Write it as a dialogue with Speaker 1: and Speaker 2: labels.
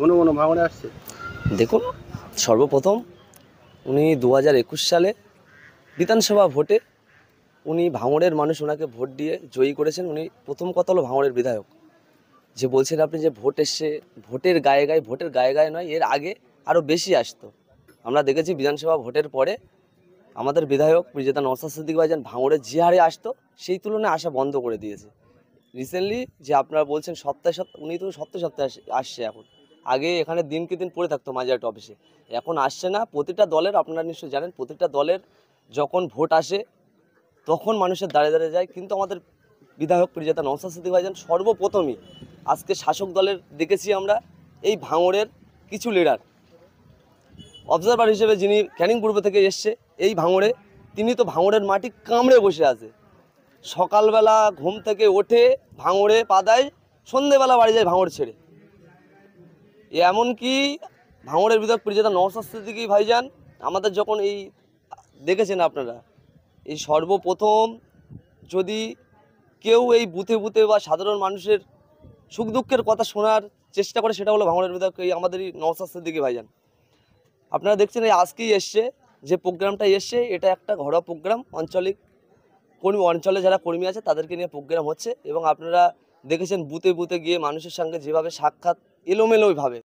Speaker 1: ঘন ঘন ভাঙড়ে আসছে?
Speaker 2: দেখুন, সর্বপ্রথম উনি 2021 সালে বিধানসভা ভোটে উনি ভাঙড়ের মানুষ ওনাকে ভোট দিয়ে জয়ী করেছেন। উনি প্রথম কথা হলো ভাঙড়ের বিধায়ক। যে বলছেন আপনি যে ভোট এসছে, ভোটের গায়ে গায়ে নয়, এর আগে আরও বেশি আসতো। আমরা দেখেছি বিধানসভা ভোটের পরে আমাদের বিধায়ক বিজেতা নওশাদ সিদ্দিকী ভাইজান ভাঙড়ে যে হারে আসতো সেই তুলনায় আসা বন্ধ করে দিয়েছে। রিসেন্টলি যে আপনারা বলছেন সপ্তাহে উনি তো সপ্তাহে সপ্তাহে আসছে এখন। আগে এখানে দিনকে দিন পড়ে থাকতো মাঝিহাট অফিসে, এখন আসছে না। প্রতিটা দলের, আপনারা নিশ্চয়ই জানেন, প্রতিটা দলের যখন ভোট আসে তখন মানুষের দাঁড়িয়ে দাঁড়িয়ে যায়, কিন্তু আমাদের বিধায়ক বিজেতা নওশাদ সিদ্দিকী ভাইজান সর্বপ্রথমই আজকে শাসক দলের দেখেছি আমরা এই ভাঙড়ের কিছু লিডার অবজারভার হিসেবে যিনি ক্যানিং পূর্ব থেকে এসছে এই ভাঙড়ে, তিনি তো ভাঙড়ের মাটি কামড়ে বসে আছে। সকালবেলা ঘুম থেকে ওঠে ভাঙড়ে পা দেয়, সন্ধেবেলা বাড়ি যায় ভাঙড় ছেড়ে। এমনকি ভাঙড়ের বিধায়ক বিজেতা নওশাদ সিদ্দিকী ভাইজান আমাদের যখন এই দেখেছেন আপনারা, এই সর্বপ্রথম যদি কেউ এই বুথে বুথে বা সাধারণ মানুষের সুখ দুঃখের কথা শোনার চেষ্টা করে সেটা হলো ভাঙড়ের বিধায়ক এই আমাদেরই নওশাদ সিদ্দিকী ভাইজান। আপনারা দেখছেন এই আজকেই এসছে, যে প্রোগ্রামটা এসছে এটা একটা ঘরোয়া প্রোগ্রাম, অঞ্চলে যারা কর্মী আছে তাদেরকে নিয়ে প্রোগ্রাম হচ্ছে। এবং আপনারা দেখেছেন বুথে বুথে গিয়ে মানুষের সঙ্গে যেভাবে সাক্ষাৎ এলোমেলোভাবে